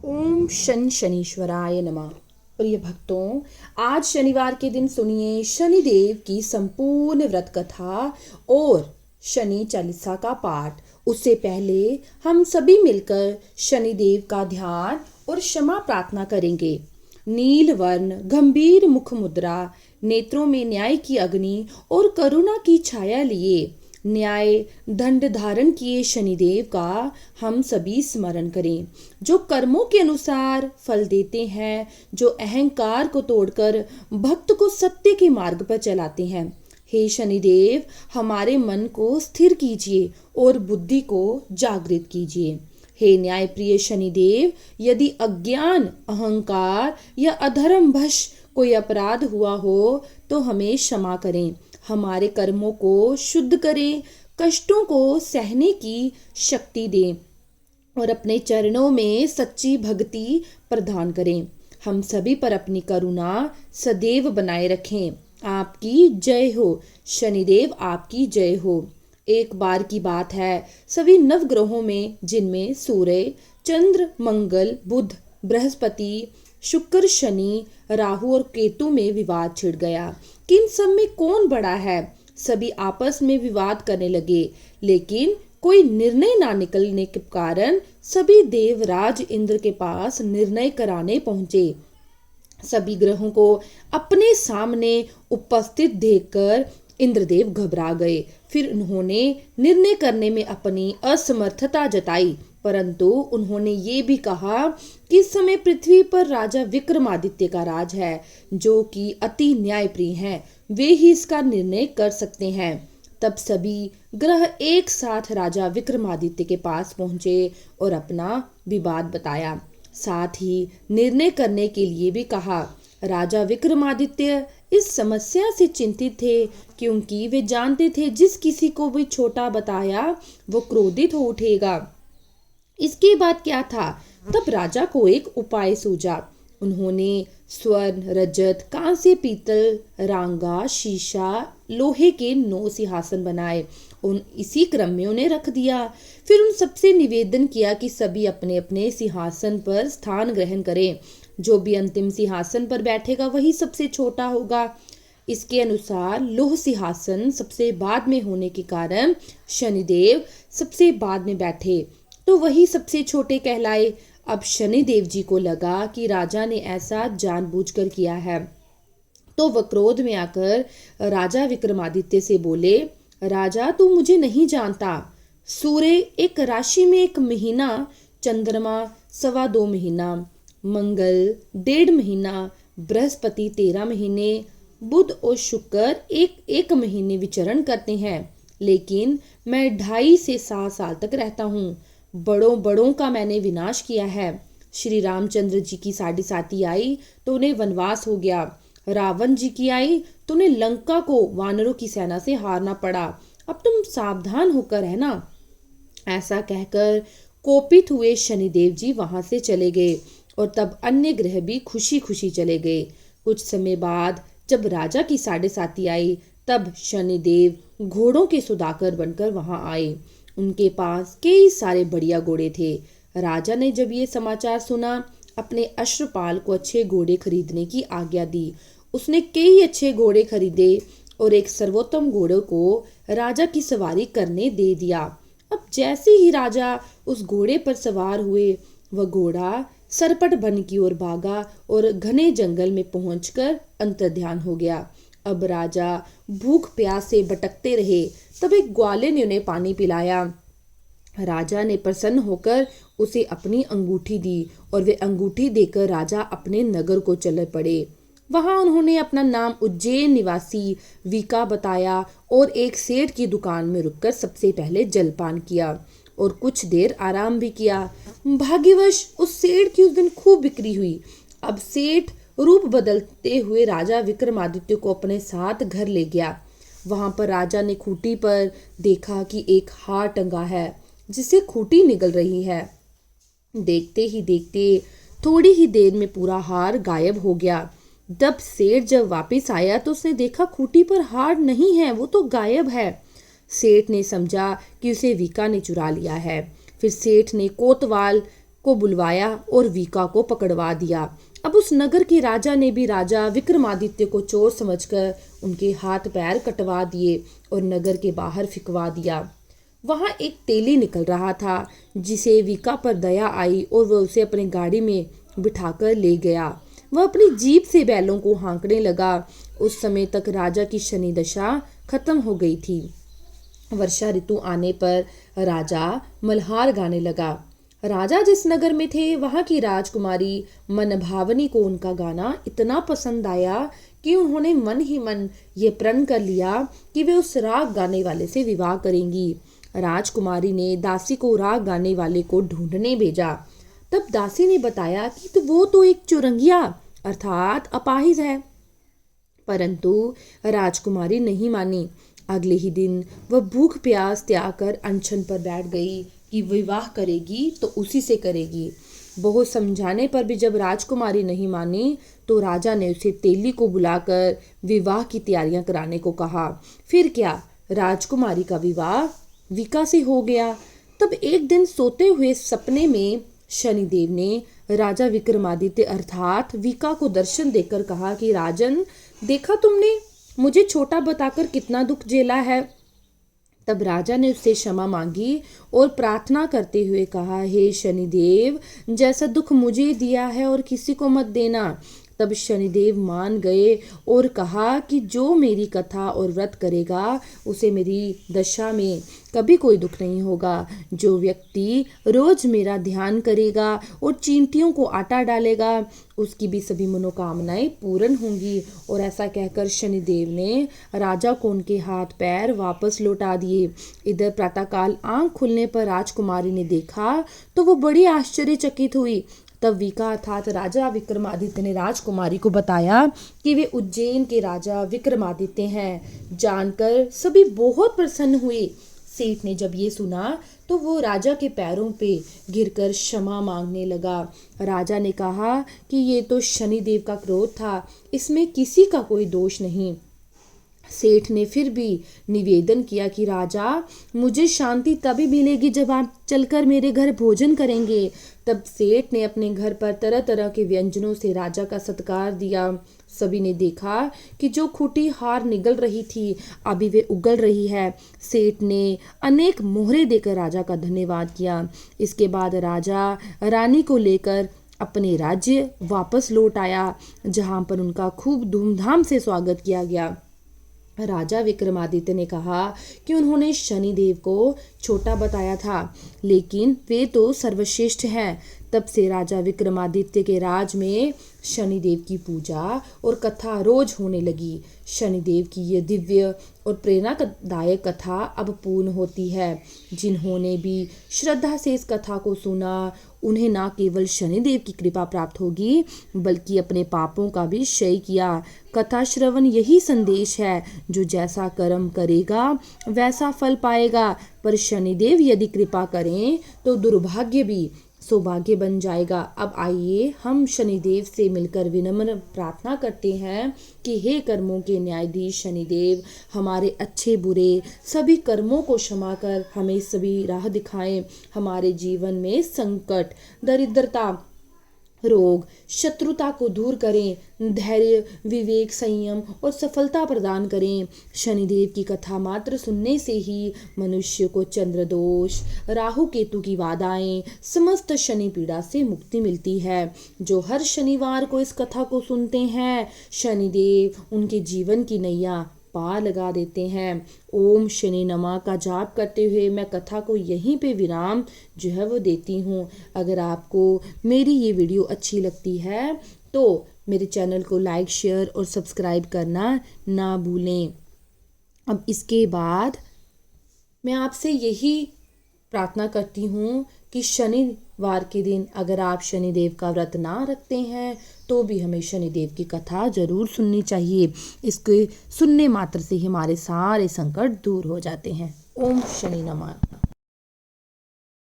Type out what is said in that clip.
ओम शनीश्वराय नमः। प्रिय भक्तों, आज शनिवार के दिन सुनिए शनिदेव की संपूर्ण व्रत कथा और शनि चालीसा का पाठ। उससे पहले हम सभी मिलकर शनिदेव का ध्यान और क्षमा प्रार्थना करेंगे। नील वर्ण, गंभीर मुख मुद्रा, नेत्रों में न्याय की अग्नि और करुणा की छाया लिए न्याय दंड धारण किए शनिदेव का हम सभी स्मरण करें, जो कर्मों के अनुसार फल देते हैं, जो अहंकार को तोड़कर भक्त को सत्य के मार्ग पर चलाते हैं। हे शनिदेव, हमारे मन को स्थिर कीजिए और बुद्धि को जागृत कीजिए। हे न्याय प्रिय शनिदेव, यदि अज्ञान, अहंकार या अधर्मवश कोई अपराध हुआ हो तो हमें क्षमा करें, हमारे कर्मों को शुद्ध करें, कष्टों को सहने की शक्ति दें और अपने चरणों में सच्ची भक्ति प्रदान करें। हम सभी पर अपनी करुणा सदैव बनाए रखें। आपकी जय हो शनिदेव, आपकी जय हो। एक बार की बात है, सभी नवग्रहों में, जिनमें सूर्य, चंद्र, मंगल, बुध, बृहस्पति, शुक्र, शनि, राहु और केतु में विवाद छिड़ गया कि इन सब में कौन बड़ा है। सभी आपस में विवाद करने लगे, लेकिन कोई निर्णय ना निकलने के कारण सभी देवराज इंद्र के पास निर्णय कराने पहुंचे। सभी ग्रहों को अपने सामने उपस्थित देखकर इंद्रदेव घबरा गए। फिर उन्होंने निर्णय करने में अपनी असमर्थता जताई, परंतु उन्होंने ये भी कहा कि इस समय पृथ्वी पर राजा विक्रमादित्य का राज है, जो कि अति न्यायप्रिय हैं। वे ही इसका निर्णय कर सकते हैं। तब सभी ग्रह एक साथ राजा विक्रमादित्य के पास पहुंचे और अपना विवाद बताया, साथ ही निर्णय करने के लिए भी कहा। राजा विक्रमादित्य इस समस्या से चिंतित थे, क्योंकि वे जानते थे जिस किसी को भी छोटा बताया वो क्रोधित हो उठेगा। इसके बाद क्या था, तब राजा को एक उपाय सूझा। उन्होंने स्वर्ण, रजत, कांस्य, पीतल, रांगा, शीशा, लोहे के 9 सिंहासन बनाए। उन इसी क्रम में उन्हें रख दिया। फिर उन सबसे निवेदन किया कि सभी अपने अपने सिंहासन पर स्थान ग्रहण करें। जो भी अंतिम सिंहासन पर बैठेगा वही सबसे छोटा होगा। इसके अनुसार लोह सिंहासन सबसे बाद में होने के कारण शनिदेव सबसे बाद में बैठे, तो वही सबसे छोटे कहलाए। अब शनिदेव जी को लगा कि राजा ने ऐसा जानबूझकर किया है, तो वह क्रोध में आकर राजा विक्रमादित्य से बोले, राजा तू मुझे नहीं जानता। सूर्य एक राशि में 1 महीना, चंद्रमा 2.25 महीना, मंगल 1.5 महीना, बृहस्पति 13 महीने, बुध और शुक्र एक महीने विचरण करते हैं, लेकिन मैं 2.5 से 7 साल तक रहता हूँ। बड़ों का मैंने विनाश किया है। श्री रामचंद्र जी की 7.5 आई तो उन्हें वनवास हो गया। रावण जी की आई तो उन्हें लंका को वानरों की सेना से हारना पड़ा। अब तुम सावधान होकर रहना। ऐसा कहकर कोपित हुए शनिदेव जी वहां से चले गए और तब अन्य ग्रह भी खुशी खुशी चले गए। कुछ समय बाद जब राजा की 7.5 आई, तब शनिदेव घोड़ों के सुदाकर बनकर वहां आए। उनके पास कई सारे बढ़िया घोड़े थे। राजा ने जब ये समाचार सुना, अपने अश्वपाल को अच्छे घोड़े खरीदने की आज्ञा दी। उसने कई अच्छे घोड़े खरीदे और एक सर्वोत्तम घोड़े को राजा की सवारी करने दे दिया। अब जैसे ही राजा उस घोड़े पर सवार हुए, वह घोड़ा सरपट वन की ओर भागा और घने जंगल में पहुंचकर अंतर्ध्यान हो गया। अब राजा भूख प्यास से भटकते रहे। तब एक ग्वाले ने उन्हें पानी पिलाया। राजा ने प्रसन्न होकर उसे अपनी अंगूठी दी और वे अंगूठी देकर राजा अपने नगर को चले पड़े। वहां उन्होंने अपना नाम उज्जैन निवासी वीका बताया और एक सेठ की दुकान में रुककर सबसे पहले जलपान किया और कुछ देर आराम भी किया। भाग्यवश उस सेठ की उस दिन खूब बिक्री हुई। अब सेठ रूप बदलते हुए राजा विक्रमादित्य को अपने साथ घर ले गया। वहां पर राजा ने खूंटी पर देखा कि एक हार टंगा है, जिसे खूंटी निगल रही है। देखते ही देखते थोड़ी ही देर में पूरा हार गायब हो गया। जब सेठ वापस आया तो उसने देखा खूंटी पर हार नहीं है, वो तो गायब है। सेठ ने समझा कि उसे वीका ने चुरा लिया है। फिर सेठ ने कोतवाल को बुलवाया और वीका को पकड़वा दिया। अब उस नगर के राजा ने भी राजा विक्रमादित्य को चोर समझकर उनके हाथ पैर कटवा दिए और नगर के बाहर फिकवा दिया। वहां एक तेली निकल रहा था जिसे वीका पर दया आई और वह उसे अपनी गाड़ी में बिठाकर ले गया। वह अपनी जीभ से बैलों को हाँकने लगा। उस समय तक राजा की शनि दशा खत्म हो गई थी। वर्षा ऋतु आने पर राजा मल्हार गाने लगा। राजा जिस नगर में थे वहां की राजकुमारी मनभावनी को उनका गाना इतना पसंद आया कि उन्होंने मन ही मन ये प्रण कर लिया कि वे उस राग गाने वाले से विवाह करेंगी। राजकुमारी ने दासी को राग गाने वाले को ढूंढने भेजा। तब दासी ने बताया कि वो तो एक चुरंगिया अर्थात अपाहिज है। परंतु राजकुमारी नहीं मानी। अगले ही दिन वह भूख प्यास त्याग कर अनशन पर बैठ गई कि विवाह करेगी तो उसी से करेगी। बहुत समझाने पर भी जब राजकुमारी नहीं मानी तो राजा ने उसे तेली को बुलाकर विवाह की तैयारियां कराने को कहा। फिर क्या, राजकुमारी का विवाह वीका से हो गया। तब एक दिन सोते हुए सपने में शनिदेव ने राजा विक्रमादित्य अर्थात वीका को दर्शन देकर कहा कि राजन, देखा तुमने मुझे छोटा बताकर कितना दुख झेला है। तब राजा ने उससे क्षमा मांगी और प्रार्थना करते हुए कहा, हे शनिदेव, जैसा दुख मुझे दिया है और किसी को मत देना। तब शनिदेव मान गए और कहा कि जो मेरी कथा और व्रत करेगा उसे मेरी दशा में कभी कोई दुख नहीं होगा। जो व्यक्ति रोज मेरा ध्यान करेगा और चींटियों को आटा डालेगा उसकी भी सभी मनोकामनाएं पूर्ण होंगी। और ऐसा कहकर शनिदेव ने राजा को उनके हाथ पैर वापस लौटा दिए। इधर प्रातःकाल आंख खुलने पर राजकुमारी ने देखा तो वो बड़ी आश्चर्यचकित हुई। तब वीका अर्थात राजा विक्रमादित्य ने राजकुमारी को बताया कि वे उज्जैन के राजा विक्रमादित्य हैं। जानकर सभी बहुत प्रसन्न हुए। सेठ ने जब ये सुना तो वो राजा के पैरों पे गिरकर क्षमा मांगने लगा। राजा ने कहा कि ये तो शनिदेव का क्रोध था, इसमें किसी का कोई दोष नहीं। सेठ ने फिर भी निवेदन किया कि राजा, मुझे शांति तभी मिलेगी जब आप चलकर मेरे घर भोजन करेंगे। तब सेठ ने अपने घर पर तरह तरह के व्यंजनों से राजा का सत्कार दिया। सभी ने देखा कि जो खूटी हार निगल रही थी अभी वे उगल रही है। सेठ ने अनेक मोहरे देकर राजा का धन्यवाद किया। इसके बाद राजा रानी को लेकर अपने राज्य वापस लौट आया, जहां पर उनका खूब धूमधाम से स्वागत किया गया। राजा विक्रमादित्य ने कहा कि उन्होंने शनिदेव को छोटा बताया था, लेकिन वे तो सर्वश्रेष्ठ हैं। तब से राजा विक्रमादित्य के राज में शनिदेव की पूजा और कथा रोज होने लगी। शनिदेव की ये दिव्य और प्रेरणादायक कथा अब पूर्ण होती है। जिन्होंने भी श्रद्धा से इस कथा को सुना उन्हें न केवल शनिदेव की कृपा प्राप्त होगी बल्कि अपने पापों का भी क्षय किया। कथा श्रवण यही संदेश है, जो जैसा कर्म करेगा वैसा फल पाएगा, पर शनिदेव यदि कृपा करें तो दुर्भाग्य भी सौभाग्य बन जाएगा। अब आइए हम शनिदेव से मिलकर विनम्र प्रार्थना करते हैं कि हे कर्मों के न्यायाधीश शनिदेव, हमारे अच्छे बुरे सभी कर्मों को क्षमा कर हमें सभी राह दिखाएं। हमारे जीवन में संकट, दरिद्रता, रोग, शत्रुता को दूर करें। धैर्य, विवेक, संयम और सफलता प्रदान करें। शनिदेव की कथा मात्र सुनने से ही मनुष्य को चंद्र दोष, राहु केतु की बाधाएं, समस्त शनि पीड़ा से मुक्ति मिलती है। जो हर शनिवार को इस कथा को सुनते हैं शनिदेव उनके जीवन की नैया पार लगा देते हैं। ओम शनि नमः का जाप करते हुए मैं कथा को यहीं पे विराम जो है वो देती हूँ। अगर आपको मेरी ये वीडियो अच्छी लगती है तो मेरे चैनल को लाइक, शेयर और सब्सक्राइब करना ना भूलें। अब इसके बाद मैं आपसे यही प्रार्थना करती हूँ कि शनिवार के दिन अगर आप शनिदेव का व्रत ना रखते हैं तो भी हमें शनिदेव की कथा जरूर सुननी चाहिए। इसके सुनने मात्र से ही हमारे सारे संकट दूर हो जाते हैं। ओम शनि नमः।